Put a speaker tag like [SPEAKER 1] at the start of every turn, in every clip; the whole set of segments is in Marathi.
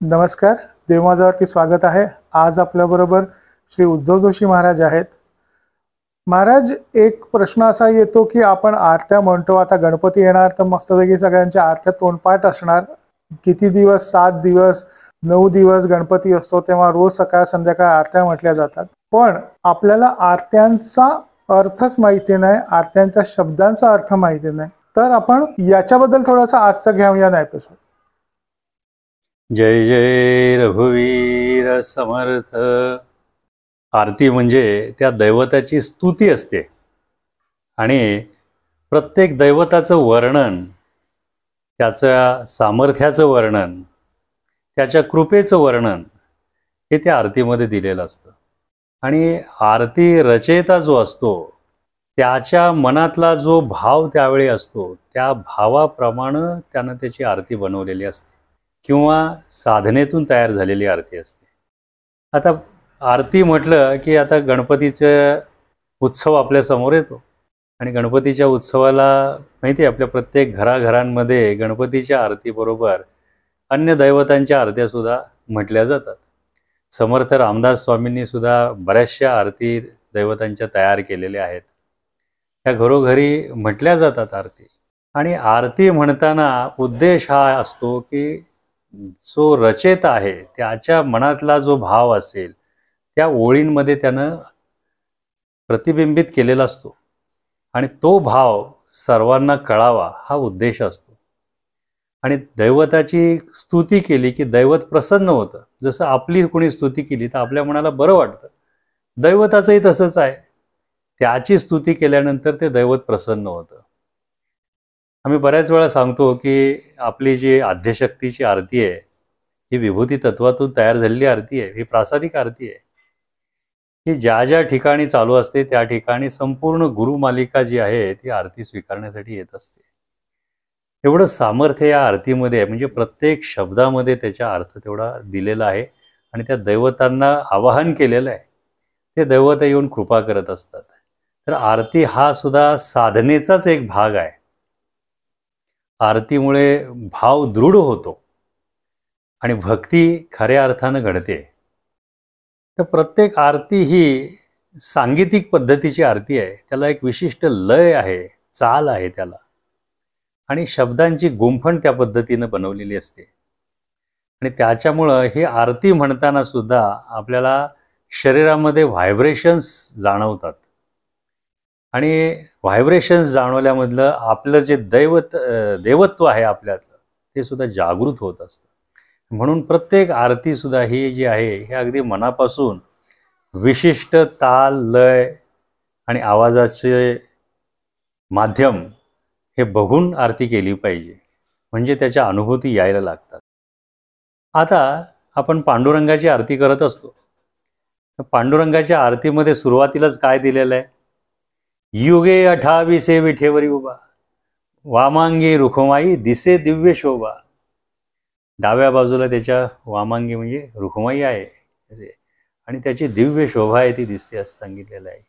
[SPEAKER 1] नमस्कार, देवमाजावरती स्वागत आहे। आज आपल्याबरोबर श्री उद्धव जोशी महाराज आहेत। महाराज, एक प्रश्न असा येतो की आपण आरत्या म्हणतो, आता गणपती येणार तर मस्तपैकी सगळ्यांच्या आरत्या तोंडपाठ असणार। किती दिवस, 7 दिवस, 9 दिवस गणपती असतो, तेव्हा रोज सकाळ संध्याकाळ आरत्या म्हटल्या जातात। पण आपल्याला आरत्यांचा अर्थच माहिती नाही, आरत्यांच्या शब्दांचा अर्थ माहिती नाही। तर आपण याच्याबद्दल थोडासा आजचा घेऊया ना एपिसोड।
[SPEAKER 2] जय जय रघुवीर समर्थ। आरती म्हणजे त्या दैवताची स्तुती असते आणि प्रत्येक दैवताचं वर्णन, त्याच्या सामर्थ्याचं वर्णन, त्याच्या कृपेचं वर्णन हे त्या आरतीमध्ये दिलेलं असतं। आणि आरती रचयिता जो असतो त्याच्या मनातला जो भाव त्यावेळी असतो, त्या भावाप्रमाणे त्यानं त्याची आरती बनवलेली असते किंवा साधनेतून तयार झालेली आरती असते। आता आरती म्हटलं की आता गणपतीचा उत्सव आपल्या समोर येतो आणि गणपतीच्या उत्सवाला माहिती आहे, आपल्या प्रत्येक घराघरांमध्ये गणपतीच्या आरतीबरोबर अन्य दैवतांच्या आरत्या सुद्धा म्हटल्या जातात। समर्थ रामदास स्वामींनी सुद्धा बऱ्याचशा आरती दैवतांच्या तयार केलेल्या आहेत, त्या घरोघरी म्हटल्या जातात आरती। आणि आरती म्हणताना उद्देश हा असतो की जो रचयिता आहे त्याच्या मनातला जो भाव असेल त्या ओळींमध्ये त्यानं प्रतिबिंबित केलेला असतो आणि तो भाव सर्वांना कळावा हा उद्देश असतो। आणि दैवताची स्तुती केली की दैवत प्रसन्न होतं। जसं आपली कोणी स्तुती केली तर आपल्या मनाला बरं वाटतं, दैवताचंही तसंच आहे, त्याची स्तुती केल्यानंतर ते दैवत प्रसन्न होतं। आम्ही बऱ्याच वेळा सांगतो की आपली जी आद्यशक्तीची आरती आहे ही विभूती तत्वातून तयार झालेली आरती आहे, ही प्रासादिक आरती आहे। ही ज्या ज्या ठिकाणी चालू असते त्या ठिकाणी संपूर्ण गुरुमालिका जी आहे ती आरती स्वीकारण्यासाठी येत असते। एवढं सामर्थ्य या आरतीमध्ये आहे, म्हणजे प्रत्येक शब्दामध्ये त्याचा अर्थ तेवढा दिलेला आहे आणि त्या दैवतांना आवाहन केलेलं आहे, ते दैवत येऊन कृपा करत असतात। तर आरती हा सुद्धा साधनेचाच एक भाग आहे। आरतीमुळे भाव दृढ होतो आणि भक्ती खऱ्या अर्थानं घडते। तर प्रत्येक आरती ही सांगीतिक पद्धतीची आरती आहे, त्याला एक विशिष्ट लय आहे, चाल आहे त्याला, आणि शब्दांची गुंफण त्या पद्धतीनं बनवलेली असते। आणि त्याच्यामुळं ही आरती म्हणताना सुद्धा आपल्याला शरीरामध्ये व्हायब्रेशन्स जाणवतात आणि व्हायब्रेशन्स जाणवल्यामधलं आपलं जे देवत्व आहे आपल्यातलं ते सुद्धा जागृत होत असतं। म्हणून प्रत्येक आरती सुद्धा ही जी आहे हे अगदी मनापासून विशिष्ट ताल, लय आणि आवाजाचे माध्यम हे बघून आरती केली पाहिजे, म्हणजे त्याच्या अनुभूती यायला लागतात। आता आपण पांडुरंगाची आरती करत असतो, तर पांडुरंगाच्या आरतीमध्ये सुरुवातीलाच काय दिलेलं आहे? युगे 28 विठेवरी उभा, वामांगी रुखमाई दिसे दिव्य शोभा। डाव्या बाजूला त्याच्या वामांगी म्हणजे रुखमाई आहे आणि त्याची दिव्य शोभा आहे ती दिसते असं सांगितलेलं आहे।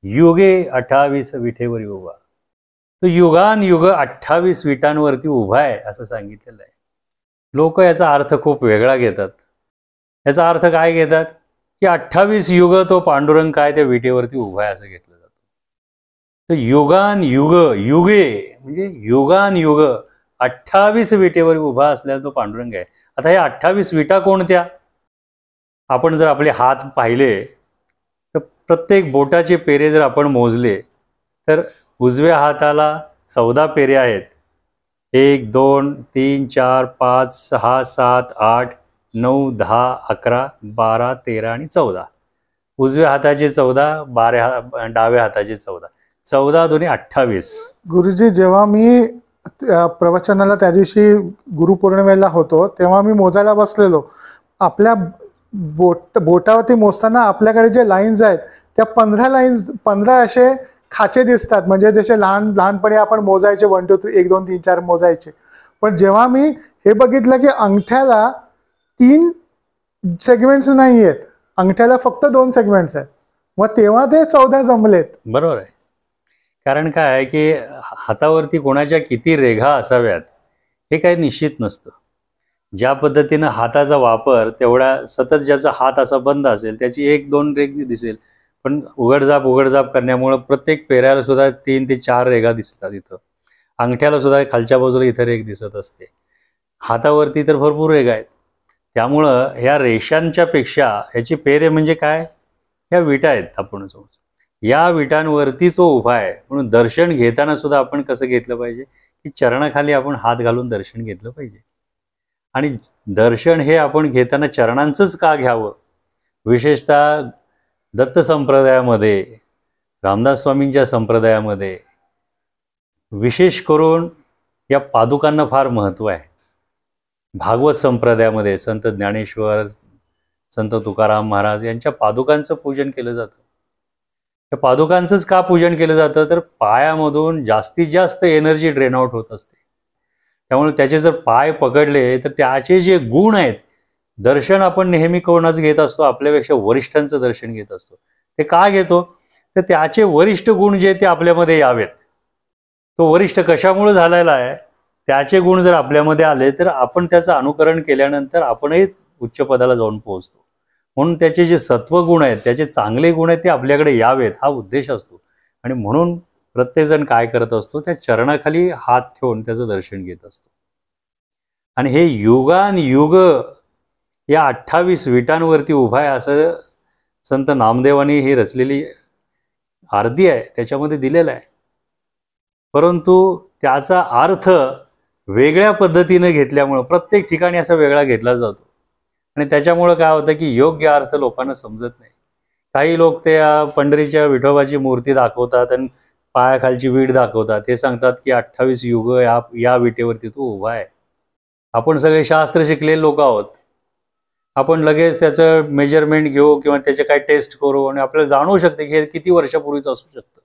[SPEAKER 2] युगे 28 विठेवरी उभा, तो युगान युग 28 विटांवरती उभा आहे असं सांगितलेलं आहे। लोक याचा अर्थ खूप वेगळा घेतात। याचा अर्थ काय घेतात की 28 युग तो पांडुरंग काय त्या विटेवरती उभा आहे असं घेतलं जातं। तर युगान युग, युगे म्हणजे युगान युग 28 विटेवर उभा असलेला तो पांडुरंग आहे। आता या 28 विटा कोणत्या? आपण जर आपले हात पाहिले तर प्रत्येक बोटाचे पेरे जर आपण मोजले तर उजव्या हाताला 14 पेरे आहेत। 1 2 3 4 5 6 7 8 9 10 11 12 13 आणि 14। उजव्या हाताचे 14, डाव्या हाताचे 14, 14 दोन्ही 28।
[SPEAKER 1] गुरुजी, जेव्हा मी प्रवचनाला त्या दिवशी गुरुपौर्णिमेला होतो तेव्हा मी मोजायला बसलेलो, आपल्या बोटावरती मोजताना आपल्याकडे जे लाईन्स आहेत त्या 15 लाईन्स, 15 असे खाचे दिसतात, म्हणजे जसे लहानपणी आपण मोजायचे 1 2 3 1 2 3 4 मोजायचे। पण जेव्हा मी हे बघितलं की अंगठ्याला 3 सेगमेंट्स नाही आहेत, अंगठ्याला फक्त 2 सेगमेंट्स आहेत, मग तेव्हा ते 14 जमलेत।
[SPEAKER 2] बरोबर आहे, कारण काय आहे की हातावरती कोणाच्या किती रेघा असाव्यात हे काही निश्चित नसतं। ज्या पद्धतीनं हाताचा वापर तेवढा सतत ज्याचा हात असा बंद असेल त्याची 1-2 रेघ दिसेल, पण उघडझाप करण्यामुळं प्रत्येक पेऱ्याला सुद्धा 3 ते 4 रेघा दिसतात. इथं अंगठ्याला सुद्धा खालच्या बाजूला इथं रेघ दिसत असते. हातावरती तर भरपूर रेघा आहेत. त्यामुळं ह्या रेषांच्या पेक्षा ह्याची पेरे म्हणजे काय, ह्या विटा आहेत. आपण समज या विटांवरती तो उभा आहे. म्हणून दर्शन घेताना सुद्धा आपण कसं घेतलं पाहिजे की चरणाखाली आपण हात घालून दर्शन घेतलं पाहिजे. आणि दर्शन हे आपण घेताना चरणांचंच का घ्यावं, विशेषतः दत्त संप्रदायामध्ये, रामदास स्वामींच्या संप्रदायामध्ये विशेष करून या पादुकांना फार महत्त्व आहे. भागवत संप्रदायामध्ये संत ज्ञानेश्वर, संत तुकाराम महाराज यांच्या पादुकांचं पूजन केलं जातं. त्या पादुकांचंच का पूजन केलं जातं, तर पायामधून जास्तीत जास्त एनर्जी ड्रेन आउट होत असते. त्यामुळे त्याचे जर पाय पकडले तर त्याचे जे गुण आहेत, दर्शन आपण नेहमी कोणाचं घेत असतो, आपल्यापेक्षा वरिष्ठांचं दर्शन घेत असतो. ते का घेतो, तर त्याचे वरिष्ठ गुण जे ते आपल्यामध्ये यावेत. तो वरिष्ठ कशामुळे झालेला आहे, त्याचे गुण जर आपल्यामध्ये आले तर आपण त्याचं अनुकरण केल्यानंतर आपणही उच्च पदाला जाऊन पोहोचतो. म्हणून त्याचे जे सत्वगुण आहेत, त्याचे चांगले गुण आहेत, ते आपल्याकडे यावेत हा उद्देश असतो. आणि म्हणून प्रत्येकजण काय करत असतो, त्या चरणाखाली हात ठेवून त्याचं दर्शन घेत असतो. आणि हे युगानुयुग या 28 विटांवरती उभा आहे असं संत नामदेवांनी ही रचलेली आरती आहे त्याच्यामध्ये दिलेलं आहे. परंतु त्याचा अर्थ वेगळ्या पद्धतीने घेतल्यामुळं प्रत्येक ठिकाणी असा वेगळा घेतला जातो. आणि त्याच्यामुळं काय होतं की योग्य अर्थ लोकांना समजत नाही. काही लोक त्या पंढरीच्या विठोबाची मूर्ती दाखवतात आणि पायाखालची वीट दाखवतात. ते सांगतात की 28 युग या विटेवरती तो उभा आहे. आपण सगळे शास्त्र शिकलेले लोक आहोत. आपण लगेच त्याचं मेजरमेंट घेऊ किंवा त्याचे काय टेस्ट करू आणि आपल्याला जाणवू शकते की हे किती वर्षापूर्वीच असू शकतं.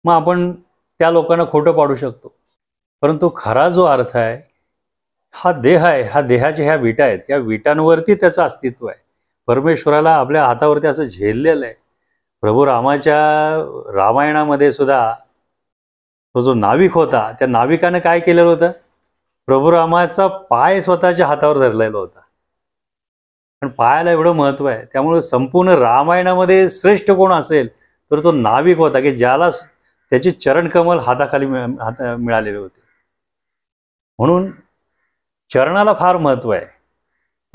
[SPEAKER 2] मग आपण त्या लोकांना खोटं पाडू शकतो. परंतु खरा जो अर्थ आहे, हा देह आहे, हा देहाच्या ह्या विटा आहेत, या विटांवरती त्याचं अस्तित्व आहे. परमेश्वराला आपल्या हातावरती असं झेललेलं आहे. प्रभू रामाच्या रामायणामध्ये सुद्धा तो जो नाविक होता, त्या नाविकानं काय केलेलं होतं, प्रभू रामाचा पाय स्वतःच्या हातावर धरलेला होता. पण पायाला एवढं महत्त्व आहे. त्यामुळे संपूर्ण रामायणामध्ये श्रेष्ठ कोण असेल तर तो नाविक होता की ज्याला त्याचे चरणकमल हाताखाली मिळालेले होते. म्हणून चरणाला फार महत्त्व आहे.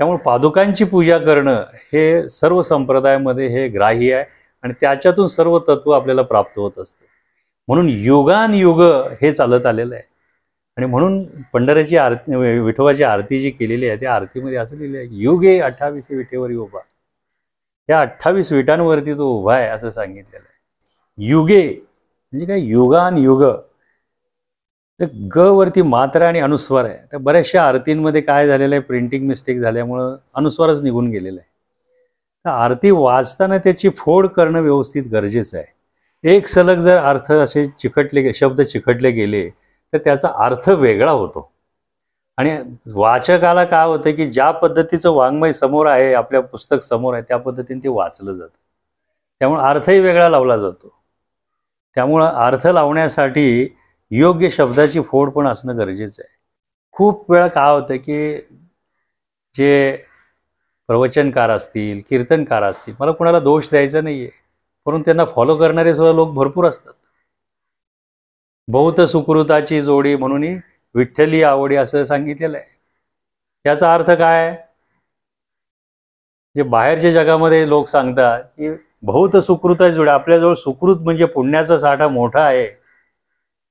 [SPEAKER 2] त्यामुळे पादुकांची पूजा करणं हे सर्व संप्रदायामध्ये हे ग्राह्य आहे आणि त्याच्यातून सर्व तत्व आपल्याला प्राप्त होत असतं. म्हणून युगानुयुग हे चालत आलेलं आहे. आणि म्हणून पंढरीची आरती, विठोबाची आरती जी केलेली आहे त्या आरतीमध्ये असं लिहिलं आहे की युगे 28 विटेवरी उभा. या 28 विटांवरती तो उभा आहे असं सांगितलेलं आहे. युगे म्हणजे काय, युगानुयुग. तर ग वरती मात्रा आणि अनुस्वार आहे. तर बऱ्याचशा आरतींमध्ये काय झालेलं आहे, प्रिंटिंग मिस्टेक झाल्यामुळं अनुस्वारच निघून गेलेलं आहे. तर आरती वाचताना त्याची फोड करणं व्यवस्थित गरजेचं आहे. एक सलग जर अर्थ असे शब्द चिकटले गेले तर त्याचा अर्थ वेगळा होतो. आणि वाचकाला काय होतं की ज्या पद्धतीचं वाङ्मय समोर आहे, आपल्या पुस्तक समोर आहे, त्या पद्धतीने ते वाचलं जातं. त्यामुळे अर्थही वेगळा लावला जातो. त्यामुळं अर्थ लावण्यासाठी योग्य शब्दाची फोड पण असणं गरजेचं आहे. खूप वेळा काय होतं की जे प्रवचनकार असतील, कीर्तनकार असतील, मला कुणाला दोष द्यायचा नाही आहे, परंतु त्यांना फॉलो करणारे सुद्धा लोक भरपूर असतात. बहुत सुकृताची जोडी म्हणून विठ्ठली आवडी असं सांगितलेलं आहे. याचा अर्थ काय, जे बाहेरच्या जगामध्ये लोक सांगतात की बहुत सुकृताची जोडी, आपल्याजवळ सुकृत म्हणजे पुण्याचा साठा मोठा आहे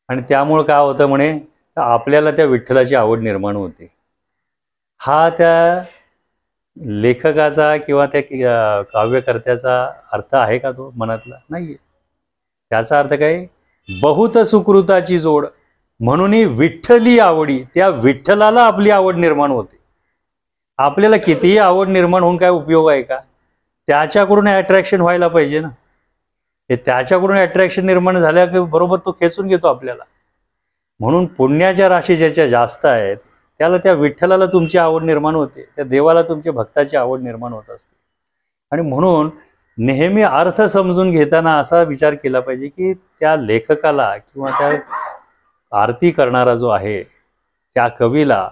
[SPEAKER 2] आणि त्यामुळं काय होतं म्हणे, आपल्याला त्या विठ्ठलाची आवड निर्माण होते. हा त्या लेखकाचा किंवा त्या काव्यकर्त्याचा अर्थ आहे का तो मनातला? नाही आहे. त्याचा अर्थ काय, बहुत सुकृताची जोड म्हणून विठ्ठली आवडी, त्या विठ्ठलाला आपली आवड निर्माण होते. आपल्याला कितीही आवड निर्माण होऊन काय उपयोग आहे का? त्याच्याकडून अट्रॅक्शन व्हायला पाहिजे ना. हे त्याच्याकडून अट्रॅक्शन निर्माण झाल्या की बरोबर तो खेचून घेतो आपल्याला. म्हणून पुण्याच्या राशी ज्याच्या जास्त आहेत त्याला त्या विठ्ठलाला तुमची आवड निर्माण होते, त्या देवाला तुमच्या भक्ताची आवड निर्माण होत असते. आणि म्हणून नेहमी अर्थ समजून घेताना असा विचार केला पाहिजे की त्या लेखकाला किंवा त्या आरती करणारा जो आहे त्या कवीला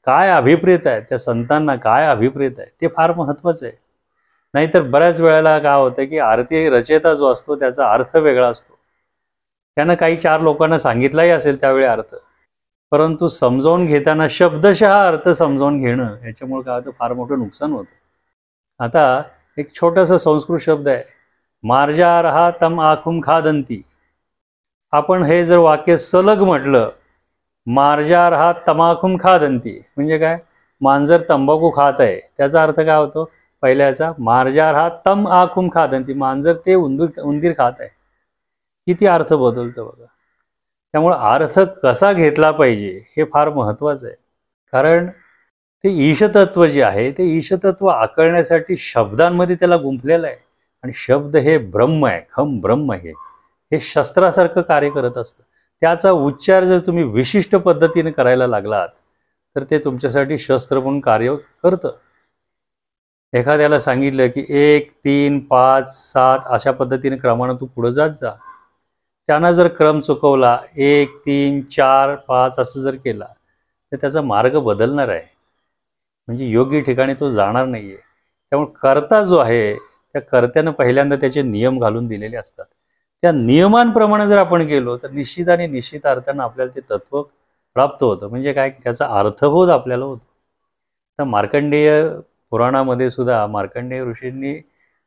[SPEAKER 2] काय अभिप्रेत आहे, त्या संतांना काय अभिप्रेत आहे ते फार महत्त्वाचं आहे. नाहीतर बऱ्याच वेळेला काय होतं की आरती रचयिता जो असतो त्याचा अर्थ वेगळा असतो. त्यानं काही 4 लोकांना सांगितलाही असेल त्यावेळी अर्थ, परंतु समजावून घेताना शब्दशः अर्थ समजावून घेणं याच्यामुळे काय होतं, फार मोठं नुकसान होतं. आता एक छोटासा संस्कृत शब्द आहे, मार्जारहा तम आखुम खादंती. आपण हे जर वाक्य सलग म्हटलं, मार्जारहा तमाखुम खादंती म्हणजे काय, मांजर तंबाखू खात आहे, त्याचा अर्थ काय होतो पहिल्याचा, मार्जारहा तम आखुम खादंती, मांजर ते उंदीर खात आहे. किती अर्थ बदलतो बघा. त्यामुळे अर्थ कसा घेतला पाहिजे हे फार महत्त्वाचं आहे. कारण ते ईशतत्व जे आहे ते ईशतत्व आकळण्यासाठी शब्दांमध्ये त्याला गुंफलेलं आहे. आणि शब्द हे ब्रह्म आहे, खम ब्रह्म हे शस्त्रासारखं कार्य करत असतं. त्याचा उच्चार जर तुम्ही विशिष्ट पद्धतीने करायला लागलात तर ते तुमच्यासाठी शस्त्र म्हणून कार्य करतं. एखाद्याला सांगितलं की 1 3 5 7 अशा पद्धतीने क्रमानं तू पुढे जात जा, त्यांना जर क्रम चुकवला 1 3 4 5 असं जर केला तर त्याचा मार्ग बदलणार आहे, म्हणजे योग्य ठिकाणी तो जाणार नाही आहे. त्यामुळे कर्ता जो आहे त्या कर्त्यानं पहिल्यांदा त्याचे नियम घालून दिलेले असतात. त्या नियमांप्रमाणे जर आपण गेलो तर निश्चित आणि निश्चित अर्थानं आपल्याला ते तत्त्व प्राप्त होतं. म्हणजे काय, त्याचा अर्थबोध आपल्याला होतो. तर मार्कंडेय पुराणामध्ये सुद्धा मार्कंडेय ऋषींनी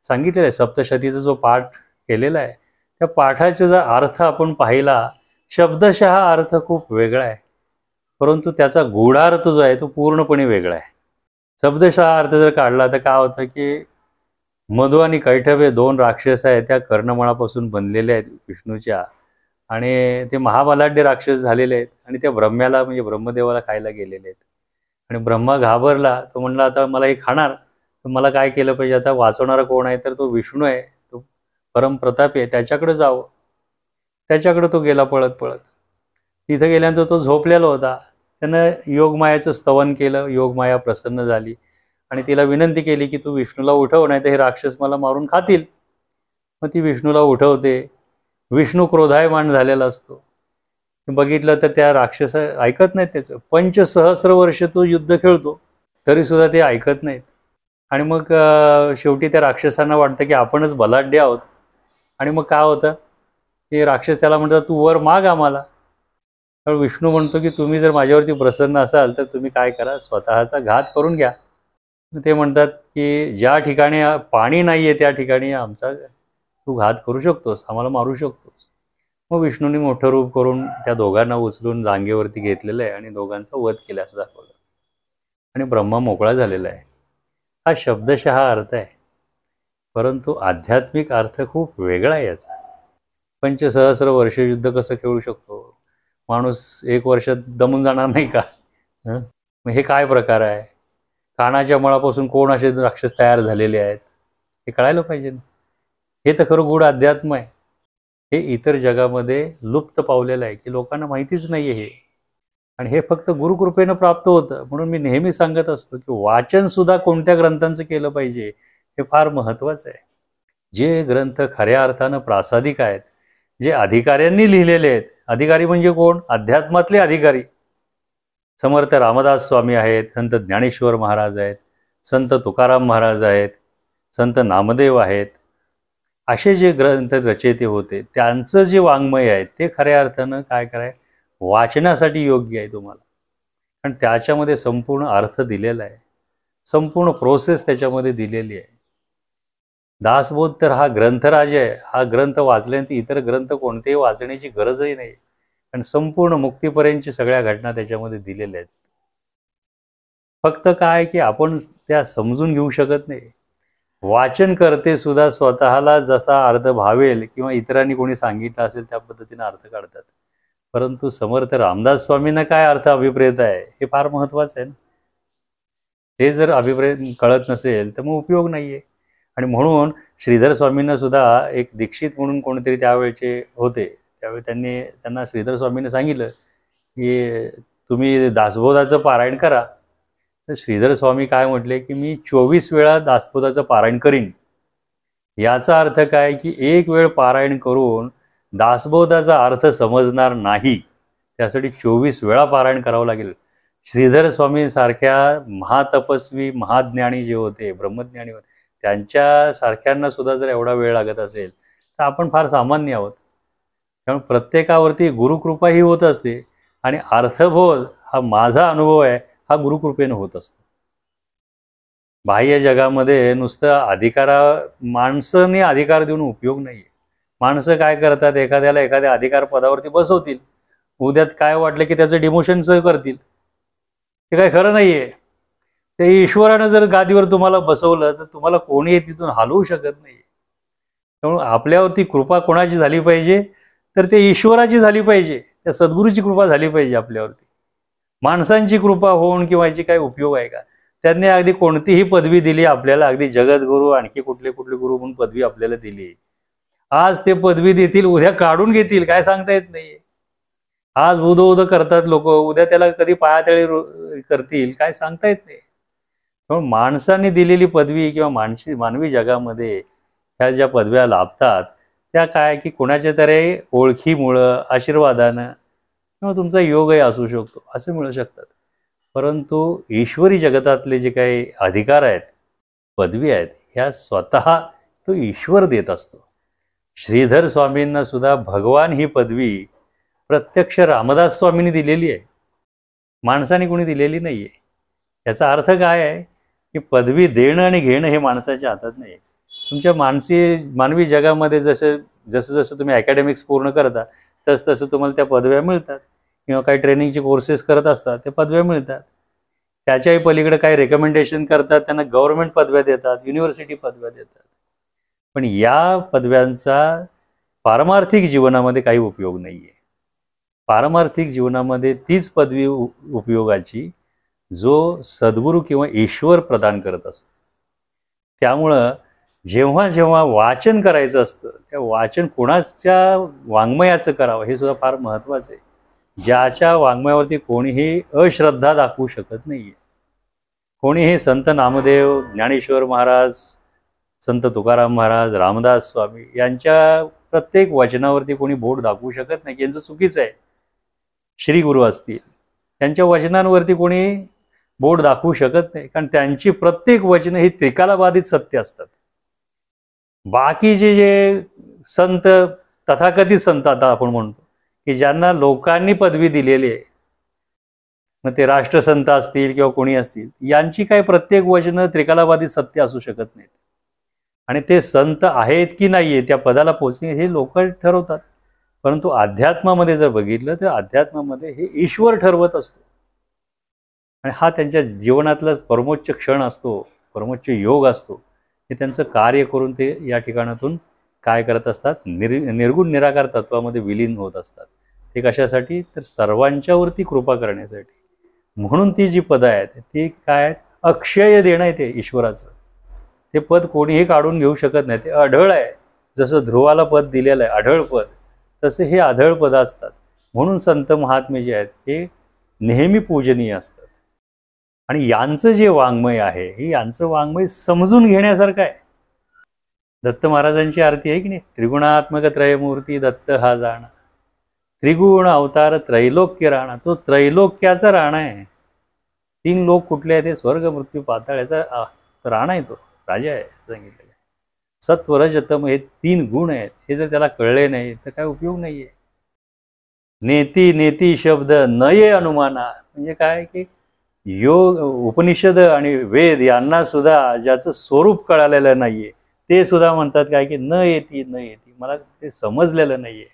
[SPEAKER 2] सांगितलेलं आहे, सप्तशतीचा जो पाठ केलेला आहे त्या पाठाचा जर अर्थ आपण पाहिला, शब्दशः अर्थ खूप वेगळा आहे, परंतु त्याचा गूढार्थ जो आहे तो पूर्णपणे वेगळा आहे. शब्दशः अर्थ जर काढला तर काय होतं की मधु आणि कैटभ हे 2 राक्षस आहेत, त्या कर्णमळापासून बनलेले आहेत विष्णूच्या, आणि ते महाबलाढ्य राक्षस झालेले आहेत आणि त्या ब्रह्म्याला म्हणजे ब्रह्मदेवाला खायला गेलेले आहेत. आणि ब्रह्मा घाबरला, तो म्हणला आता मला हे खाणार तर मला काय केलं पाहिजे, आता वाचवणारा कोण आहे, तर तो विष्णू आहे, तो परमप्रतापी आहे, त्याच्याकडे जावं. त्याच्याकडे तो गेला पळत पळत. तिथं गेल्यानंतर तो झोपलेला होता. त्यानं योगमायाचं स्तवन केलं, योगमाया प्रसन्न झाली आणि तिला विनंती केली की तू विष्णूला उठव, नाही तर हे राक्षस मला मारून खातील. मग ती विष्णूला उठवते. विष्णू क्रोधायमान झालेला असतो. बघितलं तर त्या राक्षस ऐकत नाहीत त्याचं. 5,000 वर्ष तो युद्ध खेळतो तरीसुद्धा ते ऐकत नाहीत. आणि मग शेवटी त्या राक्षसांना वाटतं की आपणच बलाढ्य आहोत. आणि मग काय होतं, की राक्षस त्याला म्हणतात तू वर माग आम्हाला. तर विष्णू म्हणतो की तुम्ही जर माझ्यावरती प्रसन्न असाल तर तुम्ही काय करा, स्वतःचा घात करून घ्या. ते म्हणतात की ज्या ठिकाणी पाणी नाही आहे त्या ठिकाणी आमचा तू घात करू शकतोस, आम्हाला मारू शकतोस. मग विष्णूंनी मोठं रूप करून त्या दोघांना उचलून रांगेवरती घेतलेलं आहे आणि दोघांचा वध केला असं दाखवलं आणि ब्रह्मा मोकळा झालेला आहे. हा शब्दशः अर्थ आहे, परंतु आध्यात्मिक अर्थ खूप वेगळा आहे याचा. 5,000 वर्ष युद्ध कसं खेळू शकतो माणूस, 1 वर्षात दमून जाणार नाही का? मग हे काय प्रकार आहे? कानाच्या मळापासून कोण असे राक्षस तयार झालेले आहेत हे कळायला पाहिजे. हे तर खरं गूढ अध्यात्म आहे. हे इतर जगामध्ये लुप्त पावलेलं आहे की लोकांना माहितीच नाही आहे हे, आणि हे फक्त गुरुकृपेनं प्राप्त होतं. म्हणून मी नेहमी सांगत असतो की वाचन सुद्धा कोणत्या ग्रंथांचं केलं पाहिजे हे फार महत्त्वाचं आहे. जे ग्रंथ खऱ्या अर्थानं प्रासादिक आहेत, जे अधिकाऱ्यांनी लिहिलेले आहेत, अधिकारी म्हणजे कोण, अध्यात्मातले अधिकारी, समर्थ रामदास स्वामी आहेत, संत ज्ञानेश्वर महाराज आहेत, संत तुकाराम महाराज आहेत, संत नामदेव आहेत, असे जे ग्रंथ रचयिते होते त्यांचं जे वाङ्मय आहे ते खऱ्या अर्थानं काय कराय वाचनासाठी योग्य आहे तुम्हाला. आणि त्याच्यामध्ये संपूर्ण अर्थ दिलेला आहे, संपूर्ण प्रोसेस त्याच्यामध्ये दिलेली आहे. दासबोध तर हा ग्रंथराज आहे. हा ग्रंथ वाचल्यानंतर इतर ग्रंथ कोणतेही वाचण्याची गरजही नाही, कारण संपूर्ण मुक्तीपर्यंतची सगळ्या घटना त्याच्यामध्ये दिलेल्या आहेत. फक्त काय की आपण त्या समजून घेऊ शकत नाही. वाचन करते सुद्धा स्वतःला जसा अर्थ भावेल किंवा इतरांनी कोणी सांगितलं असेल त्या पद्धतीने अर्थ काढतात, परंतु समर्थ रामदास स्वामींना काय अर्थ अभिप्रेत आहे हे फार महत्त्वाचं आहे ना. हे जर अभिप्रेत कळत नसेल तर मग उपयोग नाही आहे. आणि म्हणून श्रीधर स्वामींना सुद्धा एक दीक्षित म्हणून कोणीतरी त्यावेळचे होते, त्यावेळी त्यांना श्रीधर स्वामींनी सांगितलं की तुम्ही दासबोधाचं पारायण करा. तर श्रीधर स्वामी काय म्हटले की मी 24 वेळा दासबोधाचं पारायण करीन. याचा अर्थ काय की 1 वेळ पारायण करून दासबोधाचा अर्थ समजणार नाही, त्यासाठी 24 वेळा पारायण करावं लागेल. श्रीधर स्वामी सारख्या महातपस्वी महाज्ञानी जे होते, ब्रह्मज्ञानी होते, त्यांच्या सारख्यांना सुद्धा जर एवढा वेळ लागत असेल तर आपण फार सामान्य आहोत. कारण प्रत्येकावरती गुरुकृपा ही होत असते आणि अर्थबोध हा माझा अनुभव आहे, हा गुरुकृपेनं होत असतो. बाह्य जगामध्ये नुसतं माणसाने अधिकार देऊन उपयोग नाही आहे. माणसं काय करतात, एखाद्याला एखाद्या अधिकार पदावरती बसवतील, उद्यात काय वाटलं की त्याचं डिमोशनचं करतील. ते काय खरं नाही आहे. ते ईश्वरानं जर गादीवर तुम्हाला बसवलं तर तुम्हाला कोणीही तिथून हलवू शकत नाही. त्यामुळे आपल्यावरती कृपा कोणाची झाली पाहिजे, तर ते ईश्वराची झाली पाहिजे, त्या सद्गुरूची कृपा झाली पाहिजे आपल्यावरती. माणसांची कृपा होऊन किंवा याची काय उपयोग आहे का? त्यांनी अगदी कोणतीही पदवी दिली आपल्याला, अगदी जगद्गुरू आणखी कुठले कुठले गुरु म्हणून पदवी आपल्याला दिली. आज ते पदवी देतील, उद्या काढून घेतील, काय सांगता येत नाही. आज उदो करतात लोक, उद्या त्याला कधी पायातळी करतील, काय सांगता येत नाही. म्हणून माणसाने दिलेली पदवी किंवा मानवी जगामध्ये ह्या ज्या पदव्या लाभतात त्या काय की कोणाच्या तरी ओळखीमुळं, आशीर्वादानं किंवा तुमचा योगही असू शकतो, असे मिळू शकतात. परंतु ईश्वरी जगतातले जे काही अधिकार आहेत, पदवी आहेत, ह्या स्वतः तो ईश्वर देत असतो. श्रीधर स्वामींना सुद्धा भगवान ही पदवी प्रत्यक्ष रामदास स्वामींनी दिलेली आहे, माणसाने कोणी दिलेली नाही आहे. याचा अर्थ काय आहे की पदवी देणं आणि घेणं हे माणसाच्या हातात नाही. तुमच्या मानवी जगामध्ये जसं तुम्ही अकॅडमिक्स पूर्ण करता तसं तुम्हाला त्या पदव्या मिळतात, किंवा काही ट्रेनिंगचे कोर्सेस करत असतात ते पदव्या मिळतात. त्याच्याही पलीकडे काही रेकमेंडेशन करतात, त्यांना गव्हर्नमेंट पदव्या देतात, युनिव्हर्सिटी पदव्या देतात. पण या पदव्यांचा पारमार्थिक जीवनामध्ये काही उपयोग नाही आहे. पारमार्थिक जीवनामध्ये तीच पदवी उपयोगाची जो सद्गुरू किंवा ईश्वर प्रदान करत असतो. त्यामुळं जेव्हा जेव्हा वाचन करायचं असतं, त्या वाचन कोणाच्या वाङ्मयाचं करावं हे सुद्धा फार महत्त्वाचं आहे. ज्याच्या वाङ्मयावरती कोणीही अश्रद्धा दाखवू शकत नाही आहे. कोणीही संत नामदेव, ज्ञानेश्वर महाराज, संत तुकाराम महाराज, रामदास स्वामी यांच्या प्रत्येक वचनावरती कोणी बोट दाखवू शकत नाही, यांचं चुकीचं आहे. श्री गुरु असतील, त्यांच्या वचनांवरती कोणी बोट दाखवू शकत नाही, कारण त्यांची प्रत्येक वचनं ही त्रिकालाबाधित सत्य असतात. बाकीचे जे संत, तथाकथित संत आता आपण म्हणतो की ज्यांना लोकांनी पदवी दिलेली आहे, मग ते राष्ट्रसंत असतील किंवा कोणी असतील, यांची काही प्रत्येक वचनं त्रिकालाबाधित सत्य असू शकत नाहीत. आणि ते संत आहेत की नाही आहे त्या पदाला पोचणे हे लोक ठरवतात. परंतु अध्यात्मामध्ये जर बघितलं तर अध्यात्मामध्ये हे ईश्वर ठरवत असतो, आणि हा त्यांच्या जीवनातला परमोच्च क्षण असतो, परमोच्च योग असतो. हे त्यांचं कार्य करून ते या ठिकाणातून काय करत असतात, निर्गुण निराकार तत्वामध्ये विलीन होत असतात. ते कशासाठी, तर सर्वांच्यावरती कृपा करण्यासाठी. म्हणून ती जी पदं आहेत ती काय आहेत, अक्षय देणं आहे ते ईश्वराचं. ते पद कोणीही काढून घेऊ शकत नाही, ते अढळ आहे. जसं ध्रुवाला पद दिलेलं आहे अढळ पद, तसे हे अढळ पदं असतात. म्हणून संत महात्मे जे आहेत हे नेहमी पूजनीय असतात. आणि यांचं जे वाङ्मय आहे हे यांचं वाङ्मय समजून घेण्यासारखं आहे. दत्त महाराजांची आरती आहे की नाही, त्रिगुणात्मक त्रयमूर्ती दत्त हा जाणा, त्रिगुण अवतार त्रैलोक्य राणा. तो त्रैलोक्याचा राणा आहे. 3 लोक कुठले आहेत, ते स्वर्ग मृत्यू पाताळ याचा राणा आहे, तो राजा आहे सांगितलेलं. सत्व रज तम हे 3 गुण आहेत. हे जर त्याला कळले नाही तर काय उपयोग नाही आहे. नेती नेती शब्द नये अनुमाना, म्हणजे काय की योग, उपनिषद आणि वेद यांना सुद्धा ज्याचं स्वरूप कळालेलं नाहीये ते सुद्धा म्हणतात काय की न येती, मला ते समजलेलं नाहीये.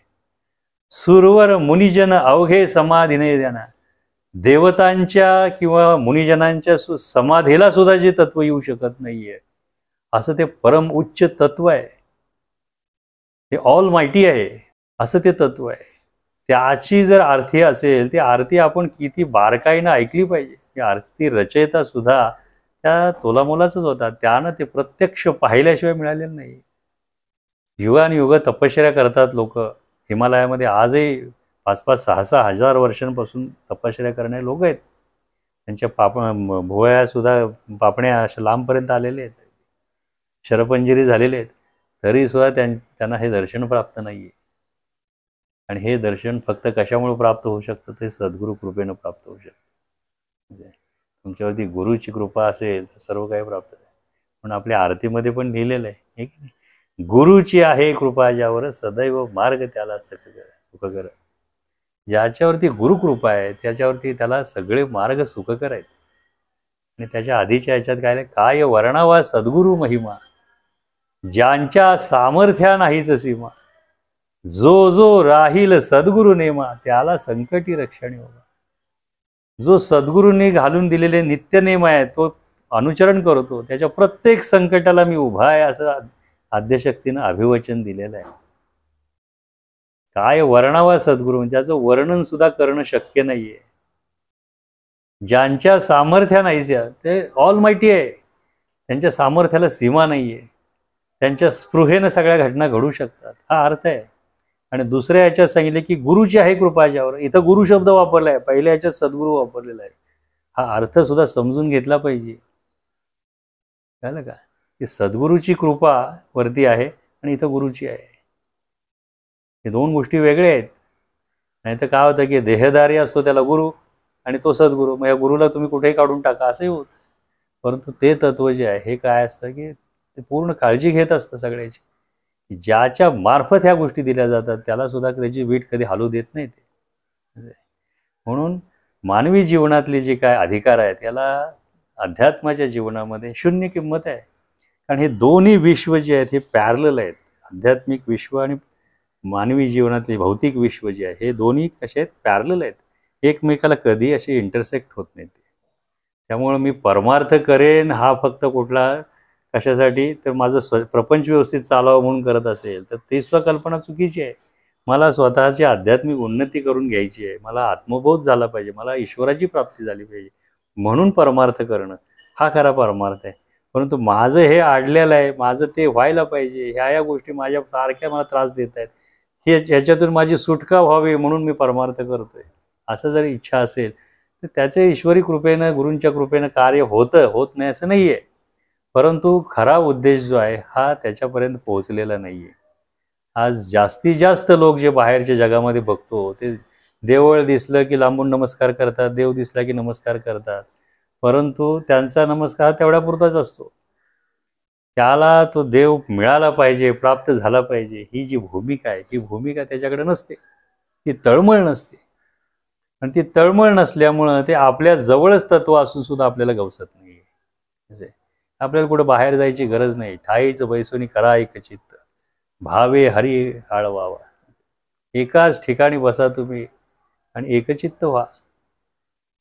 [SPEAKER 2] सुरवर मुनिजन अवघे समाधीने देना, देवतांच्या किंवा मुनिजनांच्या समाधीला सुद्धा जे तत्व येऊ शकत नाहीये, असं ते परम उच्च तत्व आहे. ते ऑल माहिती आहे, असं ते तत्व आहे. त्याची जर आरती असेल, ती आरती आपण किती बारकाईनं ऐकली पाहिजे. ही आरती रचयिता सुद्धा त्या तोलामोलाचंच होता, त्यानं ते प्रत्यक्ष पाहिल्याशिवाय मिळालेलं नाही. युगानुयुग तपश्चर्या करतात लोक. हिमालयामध्ये आजही 5-5, 6-6 हजार वर्षांपासून तपश्चर्या करणारे लोक आहेत. त्यांच्या भुवया सुद्धा, पापण्या अशा लांबपर्यंत आलेले आहेत, शरपंजिरी झालेले आहेत, तरी सुद्धा त्यांना हे दर्शन प्राप्त नाहीये. आणि हे दर्शन फक्त कशामुळे प्राप्त होऊ शकतं, ते सद्गुरू कृपेनं प्राप्त होऊ शकतं. तुमच्यावरती गुरुची कृपा असेल तर सर्व काही प्राप्त आहे. म्हणून आपल्या आरतीमध्ये पण लिहिलेलं आहे की नाही, गुरुची आहे कृपा ज्यावर सदैव मार्ग त्याला सुखकर. ज्याच्यावरती गुरुकृपा आहे त्याच्यावरती त्याला सगळे मार्ग सुखकर आहेत. आणि त्याच्या आधीच्या ह्याच्यात काय, काय वर्णावा सद्गुरु महिमा, ज्यांच्या सामर्थ्या नाहीच सीमा, जो जो राहील सद्गुरु नेमा, त्याला संकटी रक्षणी होगा. जो सद्गुरूंनी घालून दिलेले नित्य नेम आहे तो अनुचरण करतो, त्याच्या प्रत्येक संकटाला मी उभा आहे असं आद्यशक्तीनं अभिवचन दिलेलं आहे. काय वर्णावा सद्गुरू, ज्याचं वर्णन सुद्धा करणं शक्य नाहीये. ज्यांच्या सामर्थ्या नाहीच्या, ते ऑल माहिती आहे, त्यांच्या सामर्थ्याला सीमा नाहीये, त्यांच्या स्पृहेनं सगळ्या घटना घडू शकतात, हा अर्थ आहे. आणि दुसऱ्या ह्याच्यात सांगितले की गुरुची आहे कृपा ज्यावर, इथं गुरु शब्द वापरला आहे, पहिल्या ह्याच्यात सद्गुरू वापरलेला आहे. हा अर्थ सुद्धा समजून घेतला पाहिजे. कळलं का, की सद्गुरूची कृपा वरती आहे आणि इथं गुरुची आहे. हे दोन गोष्टी वेगळ्या आहेत. नाही तर काय होतं की देहधारी असतो त्याला गुरु आणि तो सद्गुरू, मग या गुरुला तुम्ही कुठेही काढून टाका असंही होतं. परंतु ते तत्व जे आहे हे काय असतं की ते पूर्ण काळजी घेत असतं सगळ्याची. ज्याच्या मार्फत ह्या गोष्टी दिल्या जातात त्याला सुद्धा त्याची वीट कधी हलू देत नाही ते. म्हणून मानवी जीवनातले जे काय अधिकार आहेत याला अध्यात्माच्या जीवनामध्ये शून्य किंमत आहे. कारण हे दोन्ही विश्व जे आहेत हे पॅरलल आहेत. आध्यात्मिक विश्व आणि मानवी जीवनातले भौतिक विश्व जे आहे हे दोन्ही कसे आहेत, पॅरलल आहेत, एकमेकाला कधी असे इंटरसेक्ट होत नाहीत. त्यामुळं मी परमार्थ करेन हा फक्त कुठला कशासाठी, तर माझं प्रपंच व्यवस्थित चालावं म्हणून करत असेल तर ती सुद्धा कल्पना चुकीची आहे. मला स्वतःची आध्यात्मिक उन्नती करून घ्यायची आहे, मला आत्मबोध झाला पाहिजे, मला ईश्वराची प्राप्ती झाली पाहिजे म्हणून परमार्थ करणं हा खरा परमार्थ आहे. परंतु माझं हे आडलेलं आहे, माझं ते व्हायला पाहिजे, ह्या गोष्टी माझ्या सारख्या मला त्रास देत आहेत, ह्याच्यातून माझी सुटका व्हावी म्हणून मी परमार्थ करतोय, असं जर इच्छा असेल तर त्याचे ईश्वरी कृपेनं गुरूंच्या कृपेनं कार्य होत नाही असं नाही आहे. परंतु खरा उद्देश जो आहे हा त्याच्यापर्यंत पोहोचलेला नाही आहे. आज जास्तीत जास्त लोक जे बाहेरच्या जगामध्ये बघतो ते देवळ दिसलं की लांबून नमस्कार करतात, देव दिसला की नमस्कार करतात, परंतु त्यांचा नमस्कार तेवढ्यापुरताच असतो. त्याला तो देव मिळाला पाहिजे, प्राप्त झाला पाहिजे, ही जी भूमिका आहे ही भूमिका त्याच्याकडे नसते, ती तळमळ नसते. आणि ती तळमळ नसल्यामुळं ते आपल्या जवळच तत्व असून सुद्धा आपल्याला गवसत नाही. आपल्याला कुठं बाहेर जायची गरज नाही. ठाईच बैसोनी करा एक चित्त, भावे हरी आळवावा. एकाच ठिकाणी बसा तुम्ही आणि एकचित्त व्हा.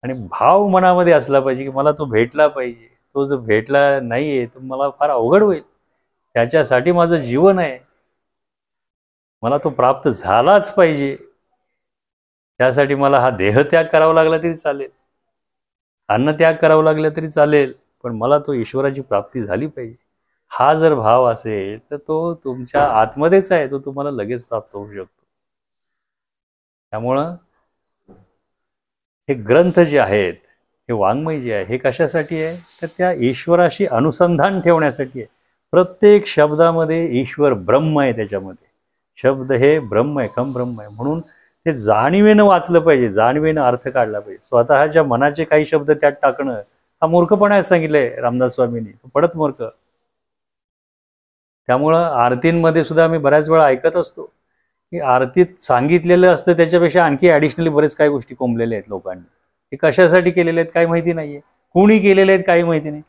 [SPEAKER 2] आणि भाव मनामध्ये असला पाहिजे की मला तो भेटला पाहिजे. तो जर भेटला नाहीये तर मला फार अवघड होईल, त्याच्यासाठी माझं जीवन आहे, मला तो प्राप्त झालाच पाहिजे. त्यासाठी मला हा देहत्याग करावा लागला तरी चालेल, अन्नत्याग करावा लागला तरी चालेल, पण मला तो ईश्वराची प्राप्ती झाली पाहिजे. हा जर भाव असेल तर तो तुमच्या आतमध्येच आहे, तो तुम्हाला लगेच प्राप्त होऊ शकतो. त्यामुळं हे ग्रंथ जे आहेत, हे वाङ्मय जे आहे हे कशासाठी आहे तर त्या ईश्वराशी अनुसंधान ठेवण्यासाठी आहे. प्रत्येक शब्दामध्ये ईश्वर ब्रह्म आहे, त्याच्यामध्ये शब्द हे ब्रह्म आहे, खम ब्रह्म आहे. म्हणून ते जाणीवेनं वाचलं पाहिजे, जाणीवेनं अर्थ काढला पाहिजे. स्वतःच्या मनाचे काही शब्द त्यात टाकणं हा मूर्खपणा आहे सांगितलंय रामदास स्वामींनी, पडत मूर्ख. त्यामुळं आरतींमध्ये सुद्धा आम्ही बऱ्याच वेळा ऐकत असतो की आरतीत सांगितलेलं असतं त्याच्यापेक्षा आणखी ॲडिशनली बरेच काही गोष्टी कोंबलेल्या आहेत लोकांनी. हे कशासाठी केलेले आहेत काही माहिती नाहीये, कुणी केलेले आहेत काही माहिती नाही.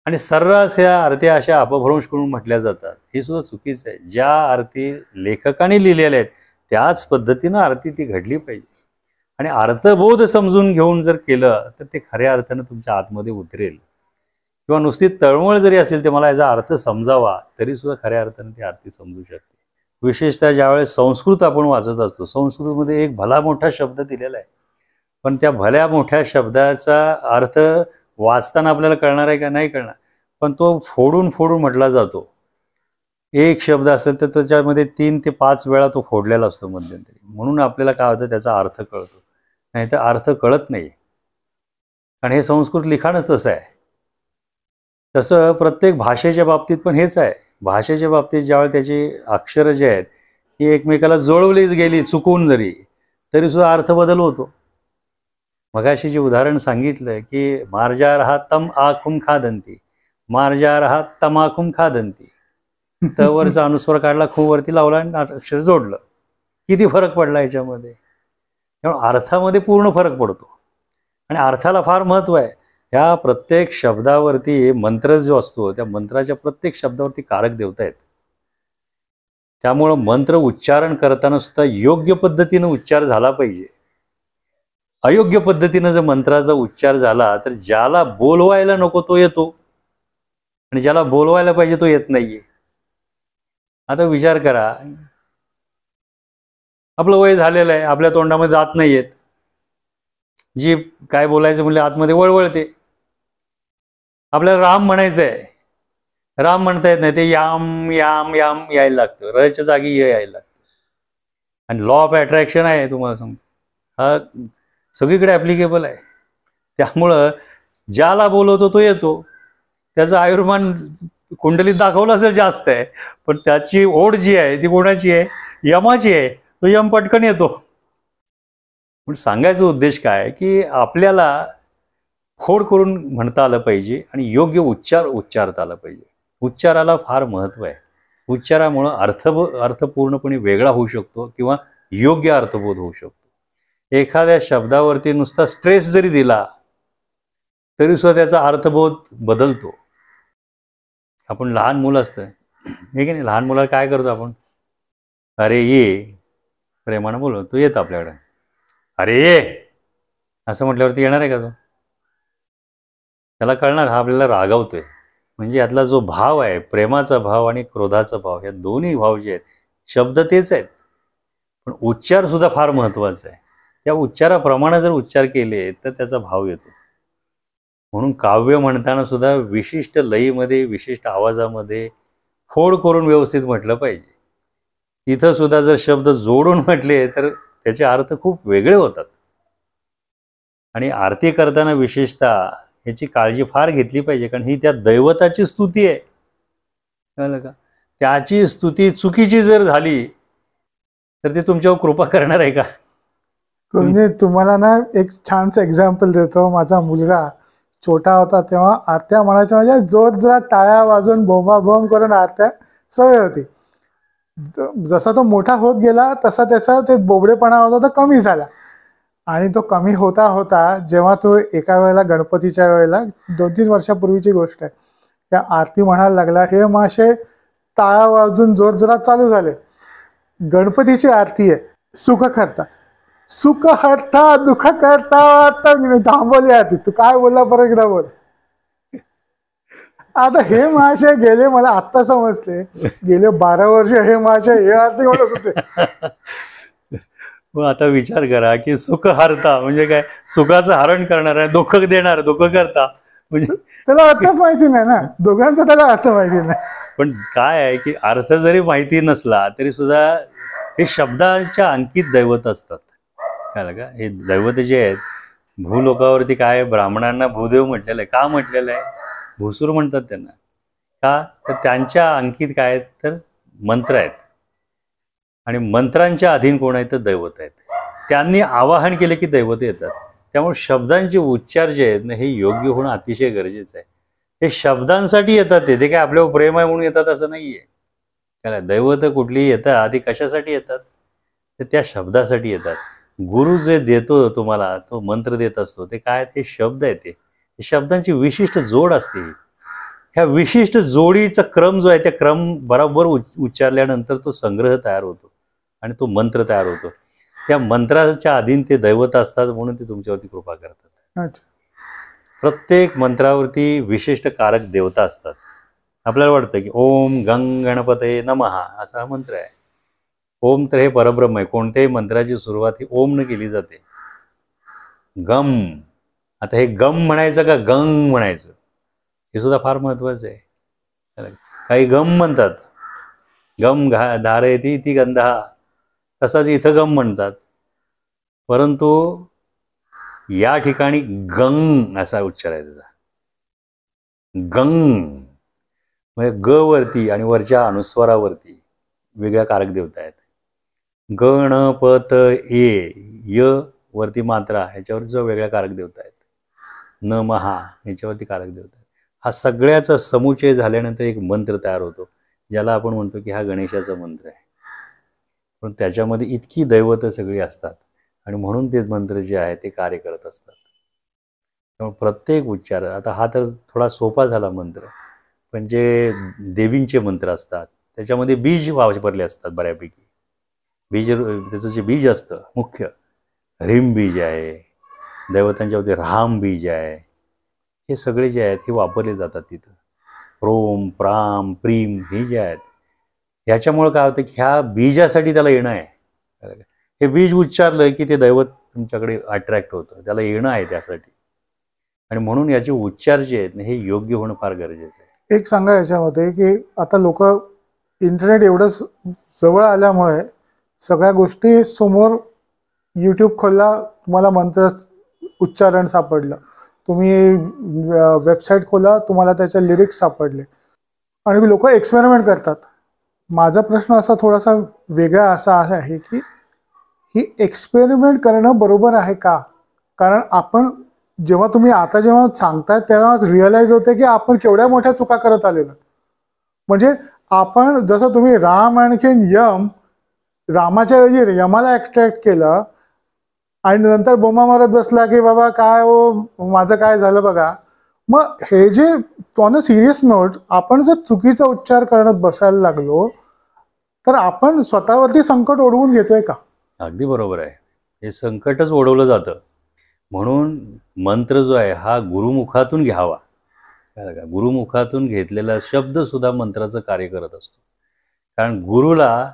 [SPEAKER 2] आणि सर्रास ह्या आरत्या अशा अपभ्रंश करून म्हटल्या जातात, हे सुद्धा चुकीचं आहे. ज्या आरती लेखकाने लिहिलेल्या आहेत त्याच पद्धतीनं आरती ती घडली पाहिजे. आणि अर्थबोध समजून घेऊन जर केलं तर ते खऱ्या अर्थानं तुमच्या आतमध्ये उतरेल. किंवा नुसती तळमळ जरी असेल ते मला याचा अर्थ समजावा तरी सुद्धा खऱ्या अर्थानं ती आरती समजू शकते. विशेषतः ज्यावेळेस संस्कृत आपण वाचत असतो, संस्कृतमध्ये एक भला मोठा शब्द दिलेला आहे, पण त्या भल्या मोठ्या शब्दाचा अर्थ वाचताना आपल्याला कळणार आहे का नाही कळणार, पण तो फोडून फोडून म्हटला जातो. एक शब्द असेल तर त्याच्यामध्ये 3 ते 5 वेळा तो फोडलेला असतो मध्यंतरी, म्हणून आपल्याला काय होतं त्याचा अर्थ कळतो, नाही तर अर्थ कळत नाही. आणि हे संस्कृत लिखाणच तसं आहे. तसं प्रत्येक भाषेच्या बाबतीत पण हेच आहे. भाषेच्या बाबतीत ज्यावेळेस त्याची अक्षरं जे आहेत ही एकमेकाला जुळवली गेली चुकून जरी तरी सुद्धा अर्थ बदल होतो. मगाशी जे उदाहरण सांगितलंय की मार्जारहा तम आखुम खादंती, मार्जारहा तमाखुम खादंती. तवरचा अनुस्वार काढला, खूप वरती लावला आणि अक्षर जोडलं. किती फरक पडला याच्यामध्ये. त्यामुळे अर्थामध्ये पूर्ण फरक पडतो आणि अर्थाला फार महत्त्व आहे. ह्या प्रत्येक शब्दावरती मंत्र जो असतो त्या मंत्राच्या प्रत्येक शब्दावरती कारक देवता आहेत. त्यामुळं मंत्र उच्चारण करताना सुद्धा योग्य पद्धतीनं उच्चार झाला पाहिजे. अयोग्य पद्धतीनं जर मंत्राचा उच्चार झाला तर ज्याला बोलवायला नको तो येतो आणि ज्याला बोलवायला पाहिजे तो येत नाहीये. आता विचार करा, आपलं वय झालेलं आहे, आपल्या तोंडामध्ये जात नाही येत, जी काय बोलायचं म्हणजे आतमध्ये वळवळते. आपल्याला राम म्हणायचं आहे, राम म्हणता येत नाही, ते याम याम याम यायला लागतं, रच्या जागी यायला लागतं. आणि लॉ ऑफ अट्रॅक्शन आहे, तुम्हाला सांगतो, हा सगळीकडे ॲप्लिकेबल आहे. त्यामुळं ज्याला बोलवतो तो येतो. त्याचं आयुर्मान कुंडलीत दाखवलं असेल जास्त आहे, पण त्याची ओढ जी आहे ती कोणाची आहे? यमाची आहे. तो यम पटकन येतो. पण सांगायचा उद्देश काय की आपल्याला खोड करून म्हणता आलं पाहिजे आणि योग्य उच्चार उच्चारता आला पाहिजे. उच्चाराला फार महत्त्व आहे. उच्चारामुळं अर्थ पूर्णपणे वेगळा होऊ शकतो किंवा योग्य अर्थबोध होऊ शकतो. एखाद्या शब्दावरती नुसता स्ट्रेस जरी दिला तरी सुद्धा त्याचा अर्थबोध बदलतो. आपण लहान मुलं असतं हे की नाही, लहान मुलाला काय करतो आपण? अरे ये, प्रेमानं बोलतो, तो येतो आपल्याकडे. अरे ये असं म्हटल्यावरती येणार आहे का तो? त्याला कळणार हा आपल्याला रागावतोय. म्हणजे यातला जो भाव आहे, प्रेमाचा भाव आणि क्रोधाचा भाव, या दोन्ही भाव जे आहेत शब्द तेच आहेत, पण उच्चार सुद्धा फार महत्त्वाचा आहे. त्या उच्चाराप्रमाणे जर उच्चार केले तर त्याचा भाव येतो. म्हणून काव्य म्हणताना सुद्धा विशिष्ट लयीमध्ये, विशिष्ट आवाजामध्ये फोड करून व्यवस्थित म्हटलं पाहिजे. तिथं सुद्धा जर शब्द जोडून म्हटले तर त्याचे अर्थ खूप वेगळे होतात. आणि आरती करताना विशेषतः ह्याची काळजी फार घेतली पाहिजे, कारण ही त्या दैवताची स्तुती आहे. कळलं का? त्याची स्तुती चुकीची जर झाली तर ते तुमच्यावर कृपा करणार आहे का?
[SPEAKER 1] म्हणजे तुम्हाला ना एक छानसं एक्झाम्पल देतो. माझा मुलगा छोटा होता तेव्हा आरत्या म्हणायच्या म्हणजे जोर जरा टाळ्या वाजवून बोंबाबोंब करून आरत्या सवय होती. जसा तो मोठा होत गेला तसा त्याचा ते बोबडेपणा होता तो कमी झाला. आणि तो कमी होता होता जेव्हा तो एका वेळेला गणपतीच्या वेळेला 2-3 वर्षापूर्वीची गोष्ट आहे, त्या आरती म्हणायला लागला, हे माशे टाळ्या वाजून जोर जोरात चालू झाले. गणपतीची आरती आहे, सुख करता सुख हरता दुःख करता, थांबवली आरती. तू काय बोलला परत एकदा बोल. आता हे माशे गेले, मला आत्ता समजले, गेले 12 वर्ष हे माशे हे आरती म्हणत होते.
[SPEAKER 2] मग आता विचार करा की सुख हरता म्हणजे काय? सुखाचं हरण करणार आहे, दुःख देणार, दुःख करता म्हणजे
[SPEAKER 1] त्याला अर्थच माहिती नाही ना, दोघांचा त्याला अर्थ माहिती नाही.
[SPEAKER 2] पण काय आहे की अर्थ जरी माहिती नसला तरी सुद्धा हे शब्दांच्या अंकित दैवत असतात. काय का हे दैवत जे आहेत, भूलोकावरती काय ब्राह्मणांना भूदेव म्हटलेलं आहे. का म्हटलेलं आहे? भूसूर म्हणतात त्यांना. का तर त्यांच्या अंकित काय आहेत तर मंत्र आहेत आणि मंत्रांच्या अधीन कोण आहेत तर दैवत आहेत. त्यांनी आवाहन केले की दैवत येतात. त्यामुळे शब्दांचे उच्चार जे आहेत ना हे योग्य होणं अतिशय गरजेचं आहे. हे शब्दांसाठी येतात, ते काय आपल्यावर प्रेम आहे म्हणून येतात असं नाही आहे. काय दैवत कुठलीही येतात आधी कशासाठी येतात तर त्या शब्दासाठी येतात. गुरु जे देतो तुम्हाला, तो मंत्र देत असतो, ते काय ते शब्द आहे. ते शब्दांची विशिष्ट जोड असते. ह्या विशिष्ट जोडीचा क्रम जो आहे त्या क्रम बरोबर उच्चारल्यानंतर तो संग्रह तयार होतो आणि तो मंत्र तयार होतो. त्या मंत्राच्या अधीन ते दैवत असतात म्हणून ते तुमच्यावरती कृपा करतात. प्रत्येक मंत्रावरती विशिष्ट कारक देवता असतात. आपल्याला वाटतं की ओम गंग गणपतये नमः असा हा मंत्र आहे. ओम तर हे परब्रह्म आहे. कोणत्याही मंत्राची सुरुवात ही ओम न केली जाते. गम, आता हे गम म्हणायचं का गंग म्हणायचं हे सुद्धा फार महत्त्वाचं आहे. काही गम म्हणतात, गम धारयती ती गंधा, तसाच इथं गम म्हणतात. परंतु या ठिकाणी गंग असा उच्चार आहे त्याचा. गंग म्हणजे ग वरती आणि वरच्या अनुस्वारावरती वेगळ्या कारक देवता आहेत. गणपत ए य वरती मात्रा ह्याच्यावरती जो वेगळ्या कारक देवता आहेत, न महा ह्याच्यावरती कारक देवता आहेत. हा सगळ्याचा समुच्चय झाल्यानंतर एक मंत्र तयार होतो, ज्याला आपण म्हणतो की हा गणेशाचा मंत्र आहे. पण त्याच्यामध्ये इतकी दैवत सगळी असतात आणि म्हणून ते मंत्र जे आहे ते कार्य करत असतात. त्यामुळे प्रत्येक उच्चार, आता हा तर थोडा सोपा झाला मंत्र, पण जे देवींचे मंत्र असतात त्याच्यामध्ये बीज वापरले असतात बऱ्यापैकी. बीज, त्याचं जे बीज असतं मुख्य, ह्रीम बीज आहे, दैवतांच्यावरती राम बीज आहे, हे सगळे जे आहेत हे वापरले जातात तिथं. प्रोम, प्राम, प्रीम हे जे आहेत, ह्याच्यामुळं काय होतं की ह्या बीजासाठी त्याला येणं आहे. हे बीज उच्चारलं की ते दैवत तुमच्याकडे अट्रॅक्ट होतं, त्याला येणं आहे त्यासाठी. आणि म्हणून याचे उच्चार जे आहेत हे योग्य होणं फार गरजेचं आहे.
[SPEAKER 1] एक सांगा याच्यामध्ये की आता लोक इंटरनेट एवढं जवळ आल्यामुळे सगळ्या गोष्टी समोर, यूट्यूब खोलला तुम्हाला मंत्र उच्चारण सापडलं, तुम्ही वेबसाईट खोला तुम्हाला त्याचे लिरिक्स सापडले, आणि लोक एक्सपेरिमेंट करतात. माझा प्रश्न असा थोडासा वेगळा असा आहे की ही एक्सपेरिमेंट करणं बरोबर आहे का? कारण आपण जेव्हा तुम्ही आता जेव्हा सांगताय तेव्हा रिअलाइज होते की आपण केवढ्या मोठ्या चुका करत आलेलो. म्हणजे आपण जसं तुम्ही राम आणखीन यम, रामाच्या ऐवजी यमाला अट्रॅक्ट केलं आणि नंतर बोमा मारत बसला की बाबा काय हो माझं काय झालं बघा. मग हे जे ऑन अ सिरियस नोट आपण जर चुकीचा उच्चार करत बसायला लागलो तर आपण स्वतःवरती संकट ओढवून घेतोय का?
[SPEAKER 2] अगदी बरोबर आहे, हे संकटच ओढवलं जातं. म्हणून मंत्र जो आहे हा गुरुमुखातून घ्यावा. कळलं का? गुरुमुखातून घेतलेला शब्दसुद्धा मंत्राचं कार्य करत असतो. कारण गुरुला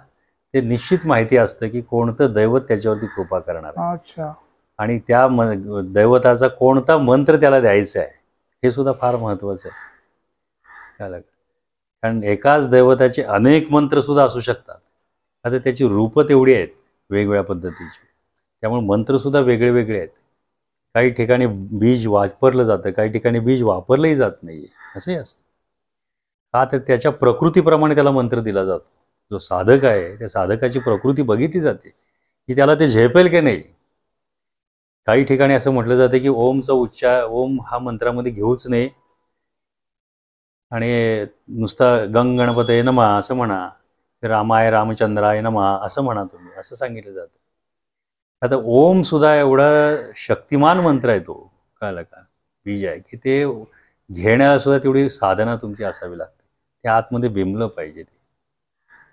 [SPEAKER 2] ते निश्चित माहिती असतं की कोणतं दैवत त्याच्यावरती कृपा करणार आहे.
[SPEAKER 1] अच्छा.
[SPEAKER 2] आणि त्या दैवताचा कोणता मंत्र त्याला द्यायचा आहे हे सुद्धा फार महत्त्वाचं आहे. कळलं का? कारण एकाच दैवताचे अनेक मंत्रसुद्धा असू शकतात. आता त्याची रूपं तेवढी आहेत वेगवेगळ्या पद्धतीची, त्यामुळे मंत्रसुद्धा वेगळे वेगळे आहेत. काही ठिकाणी बीज वापरलं जातं, काही ठिकाणी बीज वापरलंही जात नाही, असंही असतं. का तर त्याच्या प्रकृतीप्रमाणे त्याला मंत्र दिला जातो. जो साधक आहे त्या साधकाची प्रकृती बघितली जाते की त्याला ते झेपेल की नाही. काही ठिकाणी असं म्हटलं जातं की ओमचा उच्चार, ओम हा मंत्रामध्ये घेऊच नाही आणि नुसता गंग गणपतये नमः असं म्हणा, रामाय रामचंद्राय नमः असं म्हणा तुम्ही, असं सांगितलं जातं. आता ओम सुद्धा एवढा शक्तिमान मंत्र आहे तो, कळलं का, बीज आहे की ते घेण्याला सुद्धा तेवढी साधना तुमची असावी लागते. ते आतमध्ये बिंबलं पाहिजे ते,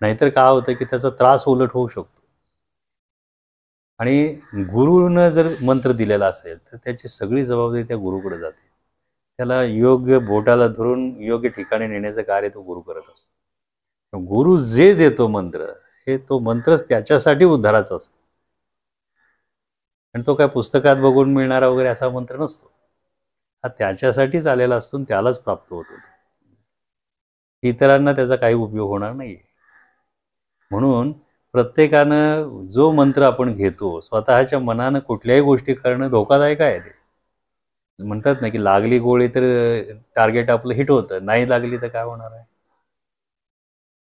[SPEAKER 2] नाहीतर काय होतं की त्याचा त्रास उलट होऊ शकतो. आणि गुरुनं जर मंत्र दिलेला असेल तर त्याची सगळी जबाबदारी त्या गुरुकडे जाते. त्याला योग्य बोटाला धरून योग्य ठिकाणी नेण्याचं कार्य तो गुरु करत असतो. गुरु जे देतो मंत्र, हे तो मंत्रच त्याच्यासाठी उद्धाराचा असतो. आणि तो काय पुस्तकात बघून मिळणारा वगैरे असा मंत्र नसतो. हा त्याच्यासाठीच आलेला असतो आणि त्यालाच प्राप्त होतो. इतरांना त्याचा काही उपयोग होणार नाही. म्हणून प्रत्येकानं जो मंत्र आपण घेतो स्वतःच्या मनानं कुठल्याही गोष्टी करणं धोकादायक आहे. ते म्हणतात ना की लागली गोळी तर टार्गेट आपलं हिट होतं, नाही लागली तर काय होणार आहे,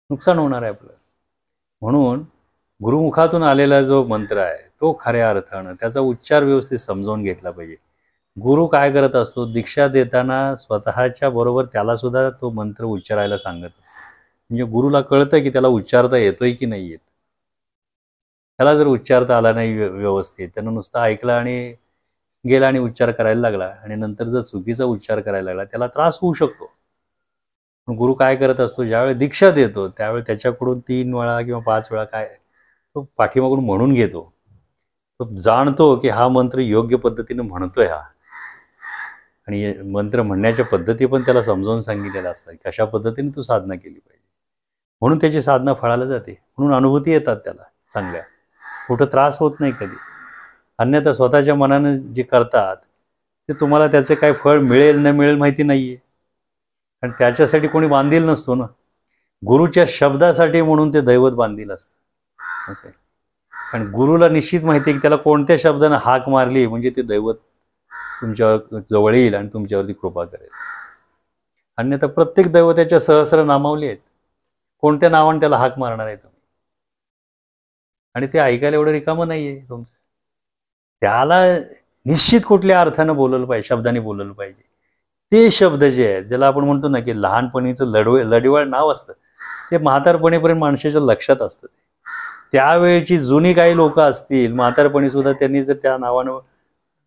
[SPEAKER 2] नुकसान होणार आहे आपलं. म्हणून गुरुमुखातून आलेला जो मंत्र आहे तो खऱ्या अर्थानं त्याचा उच्चार व्यवस्थित समजावून घेतला पाहिजे. गुरु काय करत असतो, दीक्षा देताना स्वतःच्या बरोबर त्याला सुद्धा तो मंत्र उच्चारायला सांगत असतो. म्हणजे गुरुला कळतं की त्याला उच्चारता येतोय की नाही येत. त्याला जर उच्चारता आला नाही व्यवस्थित, त्यानं नुसतं ऐकला आणि गेला आणि उच्चार करायला लागला आणि नंतर जर चुकीचा उच्चार करायला लागला त्याला त्रास होऊ शकतो. पण गुरु काय करत असतो, ज्यावेळी दीक्षा देतो त्यावेळी त्याच्याकडून 3 वेळा किंवा 5 वेळा काय तो पाठीमागून म्हणून घेतो. तो जाणतो की हा मंत्र योग्य पद्धतीने म्हणतोय हा, आणि मंत्र म्हणण्याच्या पद्धती पण त्याला समजावून सांगितलेल्या असतात, कशा पद्धतीने तू साधना केली पाहिजे. म्हणून त्याची साधना फळाला जाते, म्हणून अनुभूती येतात त्याला चांगल्या, कुठं त्रास होत नाही कधी. अन्यथा स्वतःच्या मनानं जे करतात ते तुम्हाला त्याचे काय फळ मिळेल न मिळेल माहिती नाही आहे, आणि त्याच्यासाठी कोणी बांधील नसतो ना. गुरुच्या शब्दासाठी म्हणून ते दैवत बांधील असतं असं आहे. कारण गुरुला निश्चित माहिती आहे की त्याला कोणत्या शब्दानं हाक मारली म्हणजे ते दैवत तुमच्या जवळ येईल आणि तुमच्यावरती कृपा करेल. अन्यथा प्रत्येक दैवताच्या सहस्र नामावली आहेत, कोणत्या नावाने त्याला हाक मारणार आहे तुम्ही, आणि ते ऐकायला एवढं रिकामं नाही आहे तुमचं. त्याला निश्चित कुठल्या अर्थानं बोलवलं पाहिजे, शब्दाने बोलवलं पाहिजे. ते शब्द जे आहेत, ज्याला आपण म्हणतो ना की लहानपणीचं लढीवाळ नाव असतं, ते म्हातारपणीपर्यंत माणसाच्या लक्षात असतं. त्यावेळची जुनी काही लोक असतील, म्हातारपणी सुद्धा त्यांनी जर त्या नावानं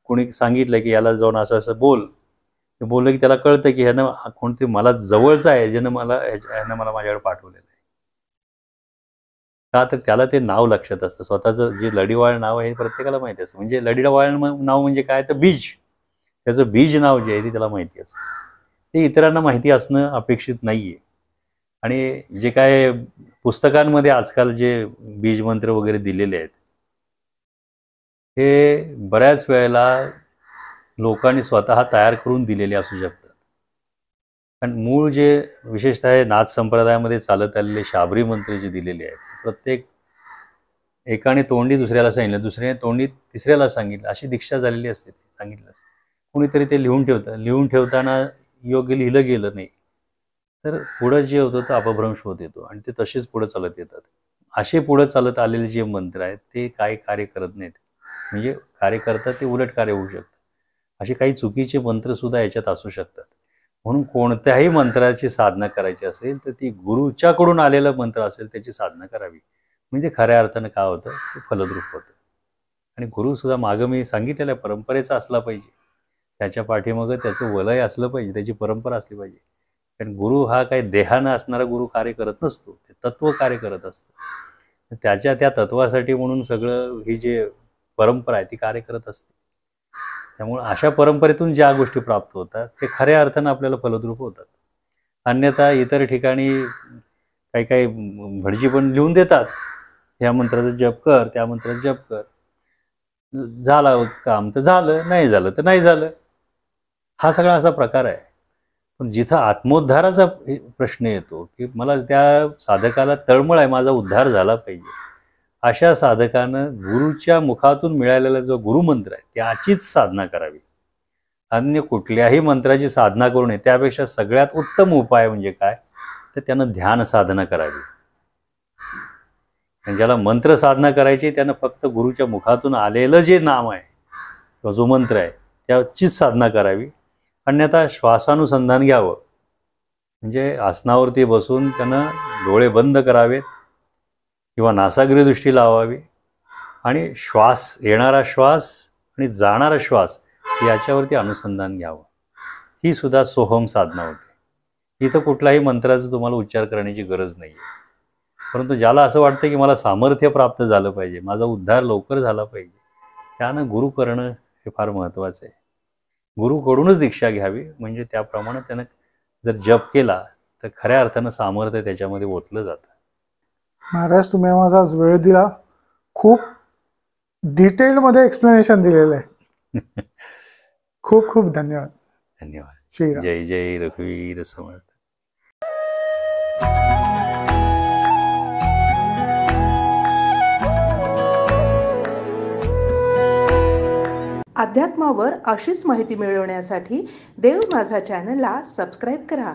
[SPEAKER 2] कोणी सांगितलं की याला जाऊन असं असं बोल, ते बोललं की त्याला कळतं की ह्यानं कोणतरी मला जवळचं आहे, ह्यानं मला माझ्याकडे पाठवलेलं आहे. का तर त्याला ते नाव लक्षात असतं. स्वतःचं जे लढीवाळ नाव आहे हे प्रत्येकाला माहिती असतं. म्हणजे लढीवाळ नाव म्हणजे काय, तर बीज, त्याचं बीज नाव जे आहे ते त्याला माहिती असतं. ते इतरांना माहिती असणं अपेक्षित नाही आहे. आणि जे काय पुस्तकांमध्ये आजकाल जे बीजमंत्र वगैरे दिलेले आहेत, हे बऱ्याच वेळेला लोकांनी स्वतः तयार करून दिलेले असू शकतात. कारण मूळ जे विशेषतः नाथ संप्रदायामध्ये चालत आलेले शाबरी मंत्र जे दिलेले आहेत, प्रत्येक एकाने तोंडी दुसऱ्याला सांगितलं, दुसऱ्याने तोंडी तिसऱ्याला सांगितलं, अशी दीक्षा झालेली असते. ते सांगितलं असतं. कोणीतरी ते लिहून ठेवताना योग्य लिहिलं गेलं नाही, तर पुढं जे होतं तो अपभ्रंश होत येतो आणि ते तसेच पुढं चालत येतात. असे पुढं चालत आलेले जे मंत्र आहेत ते काही कार्य करत नाहीत. म्हणजे कार्य करतात ते उलट कार्य होऊ शकतं. असे काही चुकीचे मंत्रसुद्धा याच्यात असू शकतात. म्हणून कोणत्याही मंत्राची साधना करायची असेल तर ती गुरुच्याकडून आलेलं मंत्र असेल त्याची साधना करावी. म्हणजे खऱ्या अर्थानं काय होतं, ते फलद्रूप होतं. आणि गुरुसुद्धा मागं मी सांगितलेलं आहे, परंपरेचा असला पाहिजे. त्याच्या पाठीमागं त्याचं वलय असलं पाहिजे, त्याची परंपरा असली पाहिजे. कारण गुरु हा काही देहानं असणारा गुरु कार्य करत नसतो, ते तत्व कार्य करत असतं. त्याच्या त्या तत्वासाठी म्हणून सगळं ही जे परंपरा आहे ती कार्य करत असते. त्यामुळे अशा परंपरेतून ज्या गोष्टी प्राप्त होतात ते खऱ्या अर्थानं आपल्याला फलद्रूप होतात. अन्यथा इतर ठिकाणी काही काही भटजी पण लिहून देतात, ह्या मंत्राचा जप कर, त्या मंत्राचा जप कर, झालं काम तर झालं, नाही झालं तर नाही झालं. हा सगळा असा प्रकार आहे. पण जिथं आत्मोद्धाराचा प्रश्न येतो की मला त्या साधकाला तळमळ आहे, माझा उद्धार झाला पाहिजे, अशा साधकानं गुरुच्या मुखातून मिळालेला जो गुरुमंत्र आहे त्याचीच साधना करावी. अन्य कुठल्याही मंत्राची साधना करू नये. त्यापेक्षा सगळ्यात उत्तम उपाय म्हणजे काय, तर त्यानं ध्यान साधना करावी. आणि ज्याला मंत्र साधना करायची त्यानं फक्त गुरुच्या मुखातून आलेलं जे नाम आहे किंवा जो मंत्र आहे त्याचीच साधना करावी. अन्यथा श्वासानुसंधान घ्यावं. म्हणजे आसनावरती बसून त्यानं डोळे बंद करावेत किंवा नासाग्र दृष्टी लावावी आणि श्वास, येणारा श्वास आणि जाणारा श्वास याच्यावरती अनुसंधान घ्यावं. ही सुद्धा सोहम साधना होते. इथं कुठलाही मंत्राचा तुम्हाला उच्चार करण्याची गरज नाही आहे. परंतु ज्याला असं वाटतं की मला सामर्थ्य प्राप्त झालं पाहिजे, माझा उद्धार लवकर झाला पाहिजे, त्यानं गुरु करणं हे फार महत्त्वाचं आहे. गुरुकडूनच दीक्षा घ्यावी. म्हणजे त्याप्रमाणे त्यानं जर जप केला तर खऱ्या अर्थानं सामर्थ्य त्याच्यामध्ये ओतलं जातं.
[SPEAKER 1] महाराज, तुम्ही माझा आज वेळ दिला, खूप डिटेलमध्ये एक्सप्लेनेशन दिलेलं आहे. खूप खूप धन्यवाद.
[SPEAKER 2] धन्यवाद.
[SPEAKER 1] श्रीराम.
[SPEAKER 2] जय जय रघुवीर समर्थ.
[SPEAKER 3] अध्यात्मावर अशीच माहिती मिळवण्यासाठी देव माझा चॅनलला सबस्क्राईब करा